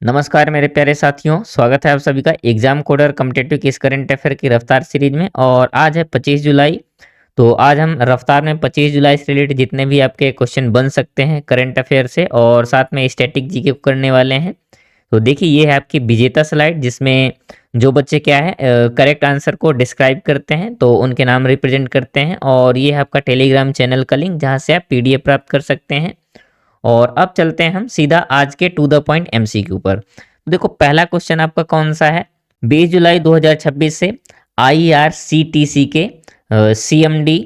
नमस्कार मेरे प्यारे साथियों, स्वागत है आप सभी का एग्जाम कोडर कॉम्पिटिटिव किस करंट अफेयर की रफ्तार सीरीज में। और आज है 25 जुलाई। तो आज हम रफ्तार में 25 जुलाई से रिलेटेड जितने भी आपके क्वेश्चन बन सकते हैं करंट अफेयर से और साथ में स्टैटिक जीके को करने वाले हैं। तो देखिए ये है आपकी विजेता स्लाइड, जिसमें जो बच्चे क्या है करेक्ट आंसर को डिस्क्राइब करते हैं तो उनके नाम रिप्रेजेंट करते हैं। और ये है आपका टेलीग्राम चैनल का लिंक, जहाँ से आप पीडीएफ प्राप्त कर सकते हैं। और अब चलते हैं हम सीधा आज के टू द पॉइंट एमसीक्यू पर। तो देखो पहला क्वेश्चन आपका कौन सा है। 20 जुलाई 2026 से आईआरसीटीसी के सीएमडी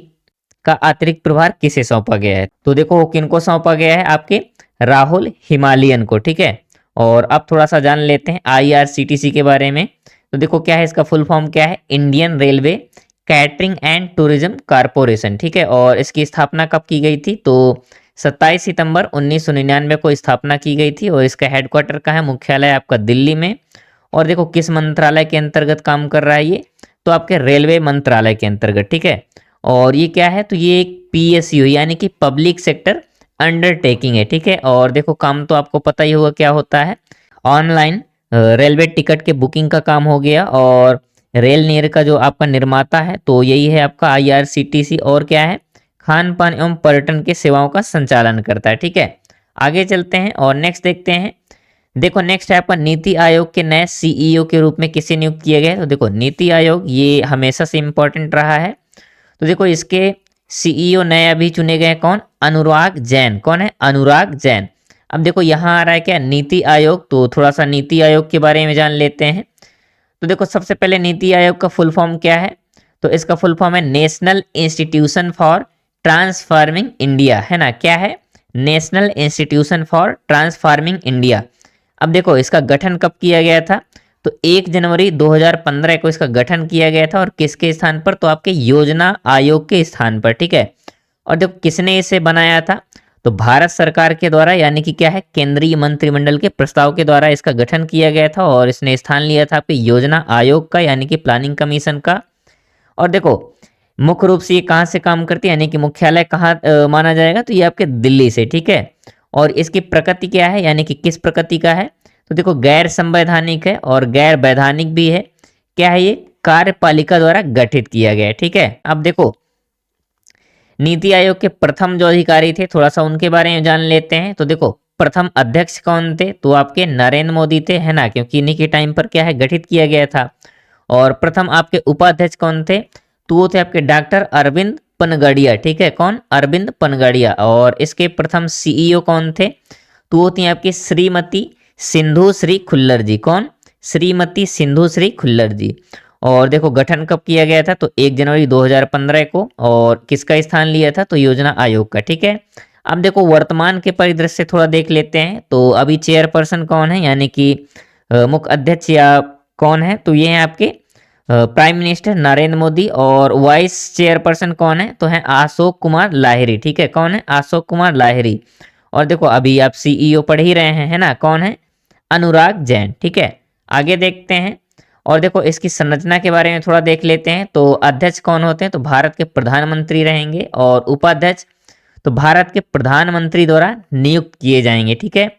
का अतिरिक्त प्रभार किसे सौंपा गया है। तो देखो किनको सौंपा गया है, आपके राहुल हिमालयन को, ठीक है। और अब थोड़ा सा जान लेते हैं आईआरसीटीसी के बारे में। तो देखो क्या है, इसका फुल फॉर्म क्या है, Indian railway catering and tourism corporation, ठीक है। और इसकी स्थापना कब की गई थी, तो 27 सितंबर 1999 को स्थापना की गई थी। और इसका हेडक्वार्टर का है, मुख्यालय आपका दिल्ली में। और देखो किस मंत्रालय के अंतर्गत काम कर रहा है ये, तो आपके रेलवे मंत्रालय के अंतर्गत, ठीक है। और ये क्या है, तो ये एक पीएसयू यानी कि पब्लिक सेक्टर अंडरटेकिंग है, ठीक है। और देखो काम तो आपको पता ही होगा क्या होता है, ऑनलाइन रेलवे टिकट के बुकिंग का काम हो गया। और रेल नीर का जो आपका निर्माता है तो यही है आपका आईआरसीटीसी। और क्या है, खान पान एवं पर्यटन की सेवाओं का संचालन करता है, ठीक है। आगे चलते हैं और नेक्स्ट देखते हैं। देखो नेक्स्ट है आपका नीति आयोग के नए सीईओ के रूप में किसे नियुक्त किया गया है। तो देखो नीति आयोग ये हमेशा से इंपॉर्टेंट रहा है। तो देखो इसके सीईओ नए अभी चुने गए, कौन, अनुराग जैन। कौन है, अनुराग जैन। अब देखो यहाँ आ रहा है क्या, नीति आयोग। तो थोड़ा सा नीति आयोग के बारे में जान लेते हैं। तो देखो सबसे पहले नीति आयोग का फुल फॉर्म क्या है, तो इसका फुल फॉर्म है national institution for transforming India, है ना। क्या है, national institution for transforming India. अब देखो इसका गठन कब किया गया था, तो 1 जनवरी 2015 को इसका गठन किया गया था। और किसके स्थान पर, तो आपके योजना आयोग के स्थान पर, ठीक है। और देखो किसने इसे बनाया था, तो भारत सरकार के द्वारा, यानी कि क्या है, केंद्रीय मंत्रिमंडल के प्रस्ताव के द्वारा इसका गठन किया गया था। और इसने स्थान लिया था आपके योजना आयोग का, यानी कि प्लानिंग कमीशन का। और देखो मुख्य रूप से ये कहाँ से काम करती है, यानी कि मुख्यालय कहाँ माना जाएगा, तो ये आपके दिल्ली से, ठीक है। और इसकी प्रकृति क्या है, यानी कि किस प्रकृति का है, तो देखो गैर संवैधानिक है और गैर वैधानिक भी है। क्या है, ये कार्यपालिका द्वारा गठित किया गया है, ठीक है। अब देखो नीति आयोग के प्रथम जो अधिकारी थे, थोड़ा सा उनके बारे में जान लेते हैं। तो देखो प्रथम अध्यक्ष कौन थे, तो आपके नरेंद्र मोदी थे, है ना, क्योंकि इन्हीं के टाइम पर क्या है, गठित किया गया था। और प्रथम आपके उपाध्यक्ष कौन थे, तो वो थे आपके डॉक्टर अरविंद पनगड़िया, ठीक है। कौन, अरविंद पनगड़िया। और इसके प्रथम सीईओ कौन थे, तो वो थी आपकी श्रीमती सिंधु श्री खुल्लर जी। कौन, श्रीमती सिंधु श्री खुल्लर जी। और देखो गठन कब किया गया था, तो 1 जनवरी 2015 को। और किसका स्थान लिया था, तो योजना आयोग का, ठीक है। अब देखो वर्तमान के परिदृश्य से थोड़ा देख लेते हैं। तो अभी चेयरपर्सन कौन है, यानी कि मुख्य अध्यक्ष या कौन है, तो ये है आपके प्राइम मिनिस्टर नरेंद्र मोदी। और वाइस चेयरपर्सन कौन है, तो है अशोक कुमार लाहिरी, ठीक है। कौन है, अशोक कुमार लाहिरी। और देखो अभी आप सीईओ पढ़ ही रहे हैं, है ना, कौन है, अनुराग जैन, ठीक है। आगे देखते हैं और देखो इसकी संरचना के बारे में थोड़ा देख लेते हैं। तो अध्यक्ष कौन होते हैं, तो भारत के प्रधानमंत्री रहेंगे। और उपाध्यक्ष तो भारत के प्रधानमंत्री द्वारा नियुक्त किए जाएंगे, ठीक है।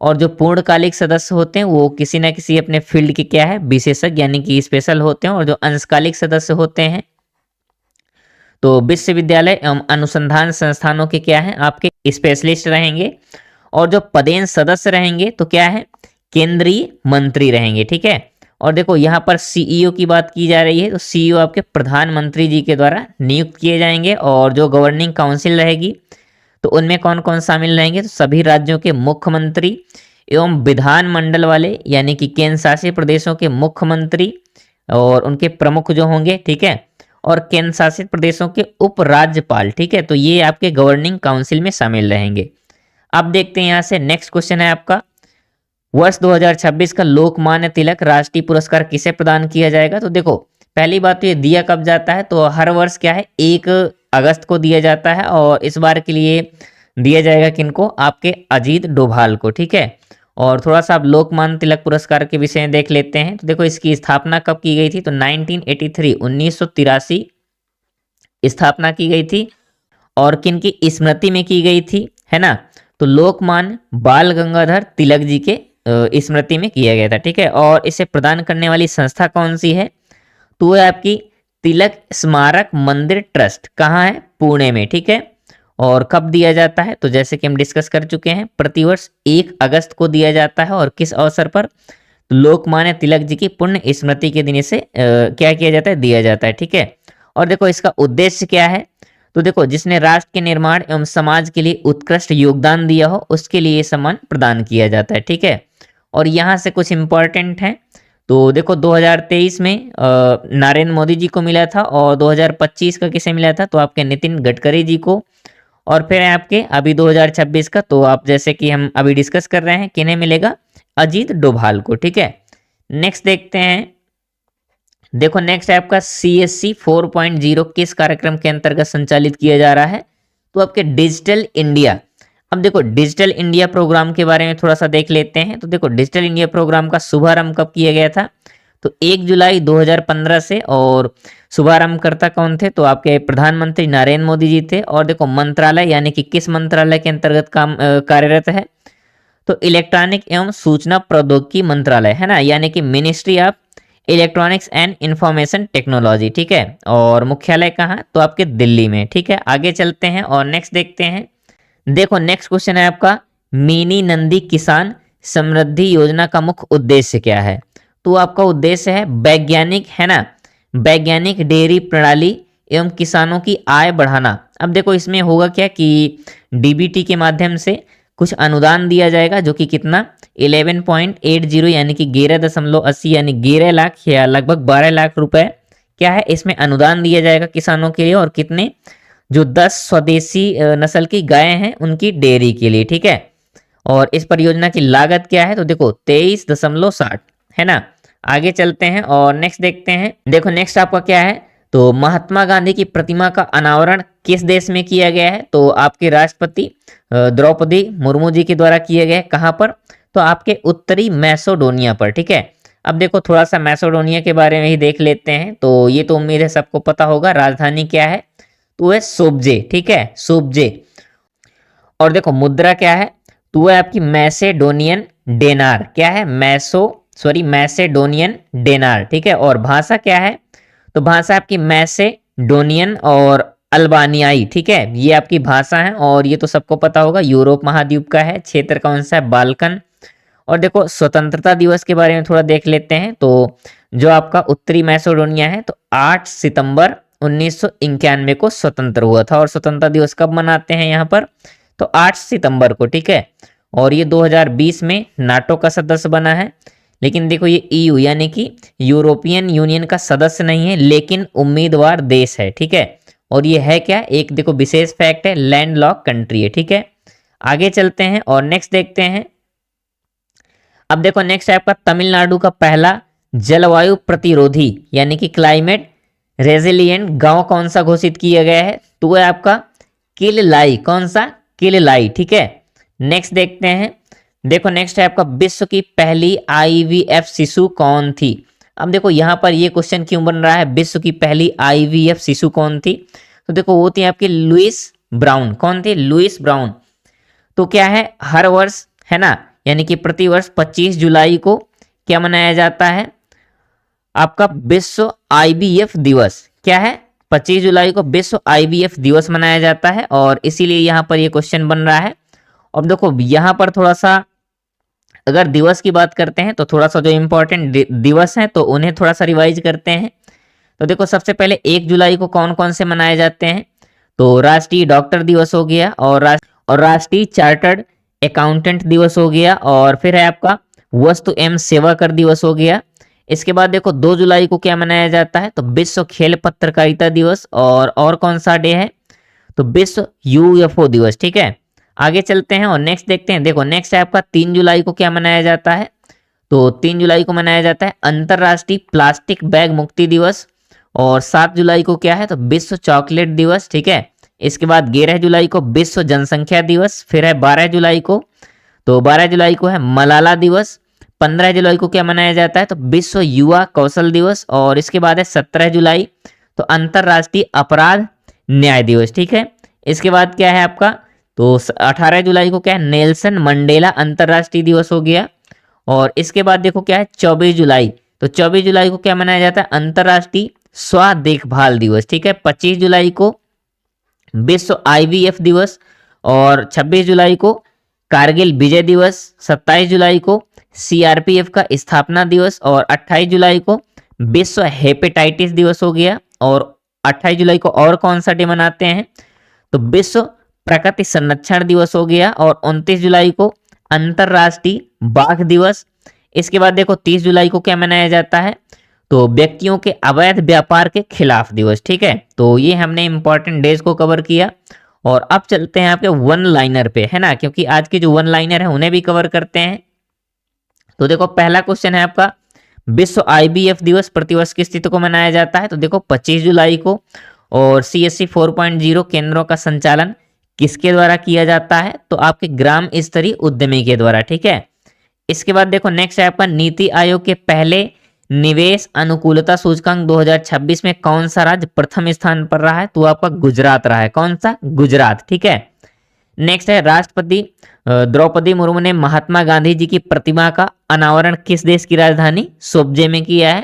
और जो पूर्णकालिक सदस्य होते हैं वो किसी न किसी अपने फील्ड के क्या है, विशेषज्ञ यानी कि स्पेशल होते हैं। और जो अंशकालिक सदस्य होते हैं तो विश्वविद्यालय एवं अनुसंधान संस्थानों के क्या है, आपके स्पेशलिस्ट रहेंगे। और जो पदेन सदस्य रहेंगे तो क्या है, केंद्रीय मंत्री रहेंगे, ठीक है। और देखो यहाँ पर सीईओ की बात की जा रही है, तो सीईओ आपके प्रधानमंत्री जी के द्वारा नियुक्त किए जाएंगे। और जो गवर्निंग काउंसिल रहेगी तो उनमें कौन कौन शामिल रहेंगे, तो सभी राज्यों के मुख्यमंत्री एवं विधानमंडल वाले, यानी कि केंद्र शासित प्रदेशों के मुख्यमंत्री और उनके प्रमुख जो होंगे, ठीक है। और केंद्र शासित प्रदेशों के उपराज्यपाल, ठीक है। तो ये आपके गवर्निंग काउंसिल में शामिल रहेंगे। अब देखते हैं यहाँ से नेक्स्ट क्वेश्चन है आपका, वर्ष 2026 का लोकमान्य तिलक राष्ट्रीय पुरस्कार किसे प्रदान किया जाएगा। तो देखो पहली बात तो ये दिया कब जाता है, तो हर वर्ष क्या है, 1 अगस्त को दिया जाता है। और इस बार के लिए दिया जाएगा किनको, आपके अजीत डोभाल को, ठीक है। और थोड़ा सा आप लोकमान्य तिलक पुरस्कार के विषय में देख लेते हैं। तो देखो इसकी स्थापना कब की गई थी, तो 1983 1983 स्थापना की गई थी। और किन की स्मृति में की गई थी, है ना, तो लोकमान्य बाल गंगाधर तिलक जी के स्मृति में किया गया था, ठीक है। और इसे प्रदान करने वाली संस्था कौन सी है, तो वो है आपकी तिलक स्मारक मंदिर ट्रस्ट। कहाँ है, पुणे में, ठीक है। और कब दिया जाता है, तो जैसे कि हम डिस्कस कर चुके हैं, प्रतिवर्ष 1 अगस्त को दिया जाता है। और किस अवसर पर, तो लोकमान्य तिलक जी की पुण्य स्मृति के दिन इसे क्या किया जाता है, दिया जाता है, ठीक है। और देखो इसका उद्देश्य क्या है, तो देखो जिसने राष्ट्र के निर्माण एवं समाज के लिए उत्कृष्ट योगदान दिया हो उसके लिए ये सम्मान प्रदान किया जाता है, ठीक है। और यहाँ से कुछ इंपॉर्टेंट है, तो देखो 2023 में नरेंद्र मोदी जी को मिला था, और 2025 का किसे मिला था, तो आपके नितिन गडकरी जी को। और फिर है आपके अभी 2026 का, तो आप जैसे कि हम अभी डिस्कस कर रहे हैं, किन्हें मिलेगा, अजीत डोभाल को, ठीक है। नेक्स्ट देखते हैं, देखो नेक्स्ट है आपका CSC 4.0 किस कार्यक्रम के अंतर्गत संचालित किया जा रहा है, तो आपके डिजिटल इंडिया। अब देखो डिजिटल इंडिया प्रोग्राम के बारे में थोड़ा सा देख लेते हैं। तो देखो डिजिटल इंडिया प्रोग्राम का शुभारंभ कब किया गया था, तो 1 जुलाई 2015 से। और शुभारंभकर्ता कौन थे, तो आपके प्रधानमंत्री नरेंद्र मोदी जी थे। और देखो मंत्रालय यानी कि किस मंत्रालय के अंतर्गत काम कार्यरत है, तो इलेक्ट्रॉनिक एवं सूचना प्रौद्योगिकी मंत्रालय है ना, यानी कि ministry of electronics and information technology, ठीक है। और मुख्यालय कहाँ, तो आपके दिल्ली में, ठीक है। आगे चलते हैं और नेक्स्ट देखते हैं। देखो नेक्स्ट क्वेश्चन है आपका, मिनी नंदी किसान समृद्धि योजना का मुख्य उद्देश्य क्या है, तो आपका उद्देश्य है वैज्ञानिक, है ना, वैज्ञानिक डेयरी प्रणाली एवं किसानों की आय बढ़ाना। अब देखो इसमें होगा क्या कि डीबीटी के माध्यम से कुछ अनुदान दिया जाएगा, जो कि कितना 11.80 यानी कि 11.80 यानी 11 लाख या लगभग 12 लाख रुपए क्या है, इसमें अनुदान दिया जाएगा किसानों के लिए। और कितने, जो 10 स्वदेशी नस्ल की गायें हैं उनकी डेयरी के लिए, ठीक है। और इस परियोजना की लागत क्या है, तो देखो 23.60 है ना। आगे चलते हैं और नेक्स्ट देखते हैं। देखो नेक्स्ट आपका क्या है, तो महात्मा गांधी की प्रतिमा का अनावरण किस देश में किया गया है, तो आपके राष्ट्रपति द्रौपदी मुर्मू जी के द्वारा किया गया है। कहाँ पर, तो आपके उत्तरी मैसेडोनिया पर, ठीक है। अब देखो थोड़ा सा मैसेडोनिया के बारे में ही देख लेते हैं। तो ये तो उम्मीद है सबको पता होगा, राजधानी क्या है, तो वह सोबजे, ठीक है, सोबजे। और देखो मुद्रा क्या है, तो वह आपकी मैसेडोनियन डेनार, क्या है, मैसेडोनियन डेनार, ठीक है। और भाषा क्या है, तो भाषा आपकी मैसेडोनियन और अल्बानियाई, ठीक है, ये आपकी भाषा है। और ये तो सबको पता होगा, यूरोप महाद्वीप का है, क्षेत्र कौन सा है, बाल्कन। और देखो स्वतंत्रता दिवस के बारे में थोड़ा देख लेते हैं। तो जो आपका उत्तरी मैसेडोनिया है, तो 8 सितंबर 1991 को स्वतंत्र हुआ था। और स्वतंत्रता दिवस कब मनाते हैं यहाँ पर, तो 8 सितंबर को, ठीक है। और ये 2020 में नाटो का सदस्य बना है। लेकिन देखो ये EU यानी कि यूरोपियन यूनियन का सदस्य नहीं है, लेकिन उम्मीदवार देश है, ठीक है। और ये है क्या, एक देखो विशेष फैक्ट है, लैंड लॉक कंट्री है, ठीक है। आगे चलते हैं और नेक्स्ट देखते हैं। अब देखो नेक्स्ट है आपका तमिलनाडु का पहला जलवायु प्रतिरोधी यानी कि क्लाइमेट रेजिलिएंट गांव कौन सा घोषित किया गया है, तो वह आपका किललाई, कौन सा, किललाई, ठीक है। नेक्स्ट देखते हैं। देखो नेक्स्ट है आपका विश्व की पहली IVF शिशु कौन थी। अब देखो यहाँ पर ये क्वेश्चन क्यों बन रहा है, विश्व की पहली IVF शिशु कौन थी, तो देखो वो थी आपकी लुइस ब्राउन। कौन थी, लुइस ब्राउन। तो क्या है, हर वर्ष, है ना, यानी कि प्रतिवर्ष 25 जुलाई को क्या मनाया जाता है, आपका विश्व IVF दिवस। क्या है, 25 जुलाई को विश्व IVF दिवस मनाया जाता है। और इसीलिए यहाँ पर ये क्वेश्चन बन रहा है। अब देखो यहाँ पर थोड़ा सा अगर दिवस की बात करते हैं, तो थोड़ा सा जो इंपॉर्टेंट दिवस हैं तो उन्हें थोड़ा सा रिवाइज करते हैं। तो देखो सबसे पहले 1 जुलाई को कौन कौन से मनाए जाते हैं, तो राष्ट्रीय डॉक्टर दिवस हो गया, और राष्ट्रीय चार्टर्ड अकाउंटेंट दिवस हो गया, और फिर है आपका वस्तु एवं सेवा कर दिवस हो गया। इसके बाद देखो 2 जुलाई को क्या मनाया जाता है, तो विश्व खेल पत्रकारिता दिवस। और कौन सा डे है, तो विश्व UFO दिवस, ठीक है। आगे चलते हैं और नेक्स्ट देखते हैं। देखो नेक्स्ट है आपका 3 जुलाई को क्या मनाया जाता है, तो 3 जुलाई को मनाया जाता है अंतरराष्ट्रीय प्लास्टिक बैग मुक्ति दिवस। और 7 जुलाई को क्या है, तो विश्व चॉकलेट दिवस, ठीक है। इसके बाद 11 जुलाई को विश्व जनसंख्या दिवस। फिर है 12 जुलाई को, तो 12 जुलाई को है मलाला दिवस। 15 जुलाई को क्या मनाया जाता है, तो विश्व युवा कौशल दिवस। और इसके बाद है 17 जुलाई, तो अंतरराष्ट्रीय अपराध न्याय दिवस, ठीक है। इसके बाद क्या है आपका, तो 18 जुलाई को क्या है, नेल्सन मंडेला अंतरराष्ट्रीय दिवस हो गया। और इसके बाद देखो क्या है 24 जुलाई, तो 24 जुलाई को क्या मनाया जाता है, अंतरराष्ट्रीय स्वास्थ्य देखभाल दिवस। ठीक है, 25 जुलाई को विश्व आईवीएफ दिवस, और 26 जुलाई को कारगिल विजय दिवस, 27 जुलाई को सीआरपीएफ का स्थापना दिवस, और 28 जुलाई को विश्व हेपेटाइटिस दिवस हो गया। और 28 जुलाई को और कौन सा डे मनाते हैं, तो विश्व प्रकृति संरक्षण दिवस हो गया, और 29 जुलाई को अंतरराष्ट्रीय बाघ दिवस। इसके बाद देखो 30 जुलाई को क्या मनाया जाता है, तो व्यक्तियों के अवैध व्यापार के खिलाफ दिवस। ठीक है, तो ये हमने इंपॉर्टेंट डेज को कवर किया। और अब चलते हैं आपके वन लाइनर पे, है ना, क्योंकि आज के जो वन लाइनर है उन्हें भी कवर करते हैं। तो देखो पहला क्वेश्चन है आपका, विश्व आईबीएफ दिवस प्रतिवर्ष किस तिथि को मनाया जाता है, तो देखो 25 जुलाई को। और सीएससी 4.0 केंद्रों का संचालन किसके द्वारा किया जाता है, तो आपके ग्राम स्तरीय उद्यमी के द्वारा। ठीक है, इसके बाद देखो नेक्स्ट है आपका, नीति आयोग के पहले निवेश अनुकूलता सूचकांक 2026 में कौन सा राज्य प्रथम स्थान पर रहा है, तो आपका गुजरात रहा है। कौन सा, गुजरात। ठीक है, नेक्स्ट है, राष्ट्रपति द्रौपदी मुर्मू ने महात्मा गांधी जी की प्रतिमा का अनावरण किस देश की राजधानी सोबजे में किया है,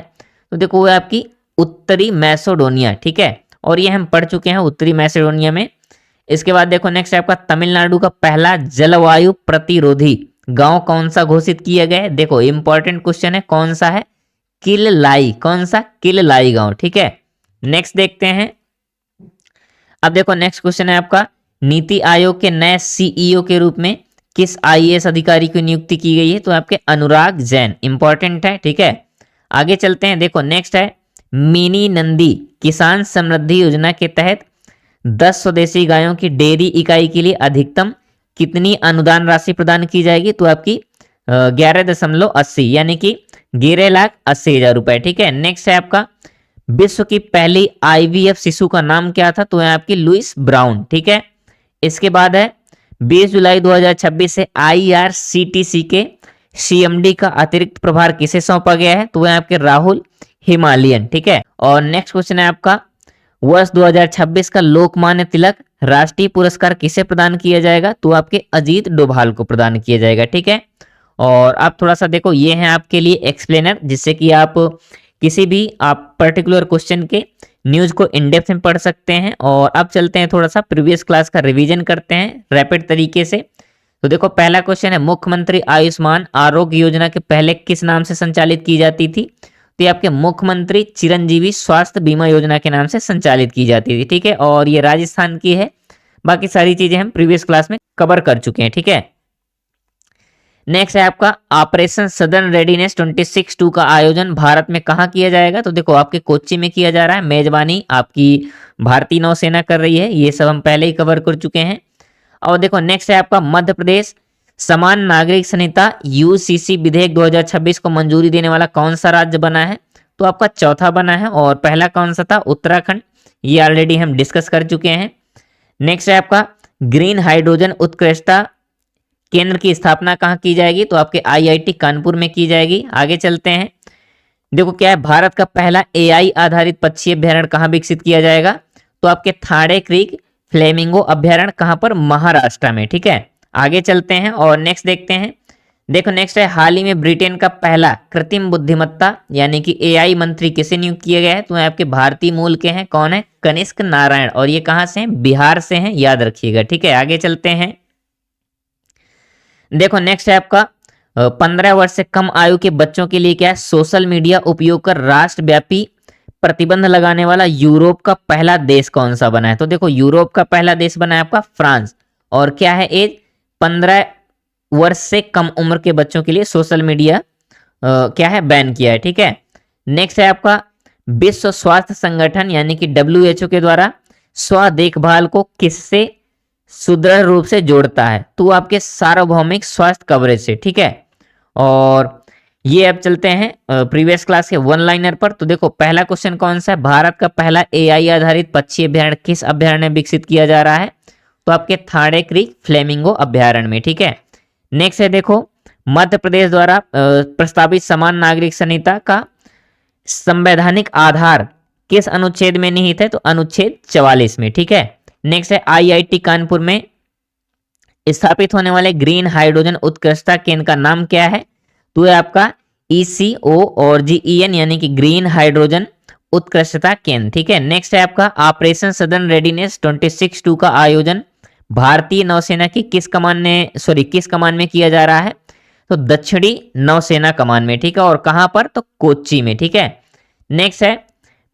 तो देखो वो आपकी उत्तरी मैसेडोनिया। ठीक है, और ये हम पढ़ चुके हैं उत्तरी मैसेडोनिया में। इसके बाद देखो नेक्स्ट है आपका, तमिलनाडु का पहला जलवायु प्रतिरोधी गांव कौन सा घोषित किया गया है, देखो इंपॉर्टेंट क्वेश्चन है, कौन सा है, किललाई। कौन सा, किललाई गांव। ठीक है, नेक्स्ट देखते हैं। अब देखो नेक्स्ट क्वेश्चन है आपका, नीति आयोग के नए सीईओ के रूप में किस आईएएस अधिकारी की नियुक्ति की गई है, तो आपके अनुराग जैन। इंपॉर्टेंट है। ठीक है, आगे चलते हैं। देखो नेक्स्ट है, मिनी नंदी किसान समृद्धि योजना के तहत 10 स्वदेशी गायों की डेयरी इकाई के लिए अधिकतम कितनी अनुदान राशि प्रदान की जाएगी, तो आपकी 11.80 यानी कि 11,80,000 रुपए। ठीक है, नेक्स्ट है आपका, विश्व की पहली आईवीएफ शिशु का नाम क्या था, तो है आपकी लुइस ब्राउन। ठीक है, इसके बाद है 20 जुलाई 2026 से आईआरसीटीसी के सीएमडी का अतिरिक्त प्रभार किसे सौंपा गया है, तो है आपके राहुल हिमालयन। ठीक है, और नेक्स्ट क्वेश्चन है आपका, वर्ष 2026 का लोकमान्य तिलक राष्ट्रीय पुरस्कार किसे प्रदान किया जाएगा, तो आपके अजीत डोभाल को प्रदान किया जाएगा। ठीक है, और आप थोड़ा सा देखो, ये है आपके लिए एक्सप्लेनर, जिससे कि आप किसी भी आप पर्टिकुलर क्वेश्चन के न्यूज को इन डेप्थ में पढ़ सकते हैं। और अब चलते हैं, थोड़ा सा प्रीवियस क्लास का रिवीजन करते हैं रैपिड तरीके से। तो देखो पहला क्वेश्चन है, मुख्यमंत्री आयुष्मान आरोग्य योजना के पहले किस नाम से संचालित की जाती थी, तो ये आपके मुख्यमंत्री चिरंजीवी स्वास्थ्य बीमा योजना के नाम से संचालित की जाती थी। ठीक है, और ये राजस्थान की है। बाकी सारी चीजें हम प्रीवियस क्लास में कवर कर चुके हैं। ठीक है, नेक्स्ट है आपका, ऑपरेशन सदर्न रेडीनेस 26/2 का आयोजन भारत में कहाँ किया जाएगा, तो देखो आपके कोच्चि में किया जा रहा है। मेजबानी आपकी भारतीय नौसेना कर रही है, ये सब हम पहले ही कवर कर चुके हैं। और देखो नेक्स्ट है आपका, मध्य प्रदेश समान नागरिक संहिता यूसीसी विधेयक 2026 को मंजूरी देने वाला कौन सा राज्य बना है, तो आपका चौथा बना है। और पहला कौन सा था, उत्तराखंड, ये ऑलरेडी हम डिस्कस कर चुके हैं। नेक्स्ट है आपका, ग्रीन हाइड्रोजन उत्कृष्टता केंद्र की स्थापना कहाँ की जाएगी, तो आपके आईआईटी कानपुर में की जाएगी। आगे चलते हैं, देखो क्या है, भारत का पहला एआई आधारित पक्षी अभ्यारण्य कहाँ विकसित किया जाएगा, तो आपके थाड़े क्रीक फ्लेमिंगो अभ्यारण्य कहाँ पर, महाराष्ट्र में। ठीक है, आगे चलते हैं और नेक्स्ट देखते हैं। देखो नेक्स्ट है, हाल ही में ब्रिटेन का पहला कृत्रिम बुद्धिमत्ता यानी कि एआई मंत्री किसे नियुक्त किया गया है, तो आपके भारतीय मूल के हैं, कौन है, कनिष्क नारायण, और ये कहाँ से हैं, बिहार से हैं, याद रखिएगा। ठीक है, आगे चलते हैं। देखो नेक्स्ट है आपका, 15 वर्ष से कम आयु के बच्चों के लिए क्या है, सोशल मीडिया उपयोग कर राष्ट्रव्यापी प्रतिबंध लगाने वाला यूरोप का पहला देश कौन सा बना है, तो देखो यूरोप का पहला देश बना है आपका फ्रांस। और क्या है एज, 15 वर्ष से कम उम्र के बच्चों के लिए सोशल मीडिया क्या है, बैन किया है। ठीक है, नेक्स्ट है आपका, विश्व स्वास्थ्य संगठन यानी कि WHO के द्वारा स्व देखभाल को किससे सुदृढ़ रूप से जोड़ता है, तो आपके सार्वभौमिक स्वास्थ्य कवरेज से। ठीक है, और ये अब चलते हैं प्रीवियस क्लास के वन लाइनर पर। तो देखो पहला क्वेश्चन कौन सा है, भारत का पहला एआई आधारित पक्षी अभ्यारण्य किस अभ्यारण्य में विकसित किया जा रहा है, तो आपके थाड़े क्रीक फ्लेमिंगो अभ्यारण्य में। ठीक है, नेक्स्ट है देखो, मध्य प्रदेश द्वारा प्रस्तावित समान नागरिक संहिता का संवैधानिक आधार किस अनुच्छेद में निहित है, तो अनुच्छेद 44 में। ठीक है, नेक्स्ट है, आईआईटी कानपुर में स्थापित होने वाले ग्रीन हाइड्रोजन उत्कृष्टता केंद्र का नाम क्या है, तो है आपका ECO और GEN यानी कि ग्रीन हाइड्रोजन उत्कृष्टता केंद्र। ठीक है, नेक्स्ट है आपका ऑपरेशन सदर्न रेडीनेस 26/2 का आयोजन भारतीय नौसेना की किस कमान में किया जा रहा है? तो दक्षिणी नौसेना कमान में। ठीक है, और कहां पर? तो कोच्चि में। ठीक है, नेक्स्ट है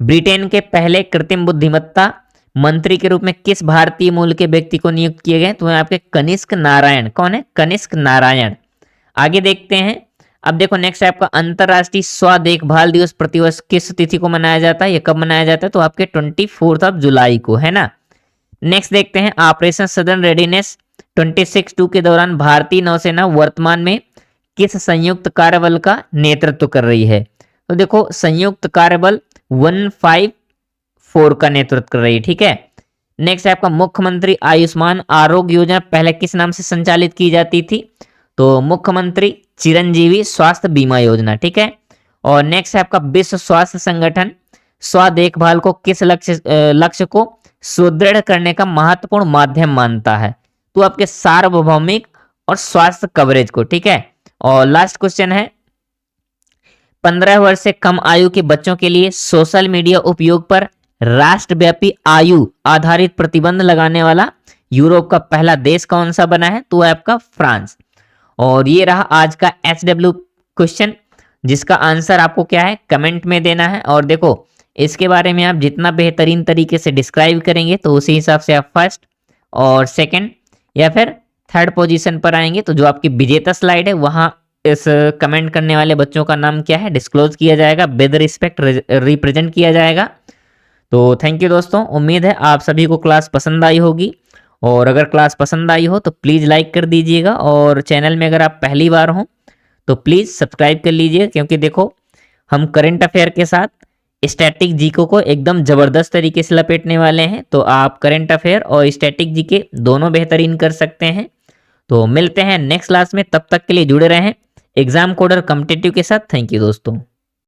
ब्रिटेन के पहले कृत्रिम बुद्धिमत्ता मंत्री के रूप में किस भारतीय मूल के व्यक्ति को नियुक्त किए गए? तो आपके कनिष्क नारायण। कौन है? कनिष्क नारायण। आगे देखते हैं। अब देखो नेक्स्ट है आपका अंतरराष्ट्रीय स्व देखभाल दिवस प्रतिवर्ष किस तिथि को मनाया जाता है? ये कब मनाया जाता है? तो आपके 24 जुलाई को, है ना। नेक्स्ट देखते हैं ऑपरेशन सदर्न रेडीनेस 26/2 के दौरान भारतीय नौसेना वर्तमान में किस संयुक्त कार्यबल का नेतृत्व कर रही है? तो देखो संयुक्त कार्यबल 154 का नेतृत्व कर रही है। ठीक है, नेक्स्ट है आपका मुख्यमंत्री आयुष्मान आरोग्य योजना पहले किस नाम से संचालित की जाती थी? तो मुख्यमंत्री चिरंजीवी स्वास्थ्य बीमा योजना। ठीक है, और नेक्स्ट है आपका विश्व स्वास्थ्य संगठन स्व देखभाल को किस लक्ष्य को सुदृढ़ करने का महत्वपूर्ण माध्यम मानता है? तो आपके सार्वभौमिक और स्वास्थ्य कवरेज को। ठीक है, और लास्ट क्वेश्चन है 15 वर्ष से कम आयु के बच्चों के लिए सोशल मीडिया उपयोग पर राष्ट्रव्यापी आयु आधारित प्रतिबंध लगाने वाला यूरोप का पहला देश कौन सा बना है? तो है आपका फ्रांस। और ये रहा आज का SW क्वेश्चन, जिसका आंसर आपको क्या है कमेंट में देना है। और देखो इसके बारे में आप जितना बेहतरीन तरीके से डिस्क्राइब करेंगे तो उसी हिसाब से आप फर्स्ट और सेकंड या फिर थर्ड पोजीशन पर आएंगे। तो जो आपकी विजेता स्लाइड है वहां इस कमेंट करने वाले बच्चों का नाम क्या है डिस्क्लोज किया जाएगा, विद रिस्पेक्ट रिप्रेजेंट किया जाएगा। तो थैंक यू दोस्तों, उम्मीद है आप सभी को क्लास पसंद आई होगी। और अगर क्लास पसंद आई हो तो प्लीज़ लाइक कर दीजिएगा, और चैनल में अगर आप पहली बार हो तो प्लीज़ सब्सक्राइब कर लीजिए, क्योंकि देखो हम करंट अफेयर के साथ स्टैटिक जीके को एकदम ज़बरदस्त तरीके से लपेटने वाले हैं। तो आप करंट अफेयर और स्टैटिक जीके दोनों बेहतरीन कर सकते हैं। तो मिलते हैं नेक्स्ट क्लास में, तब तक के लिए जुड़े रहें एग्जाम कोडर कॉम्पिटिटिव के साथ। थैंक यू दोस्तों।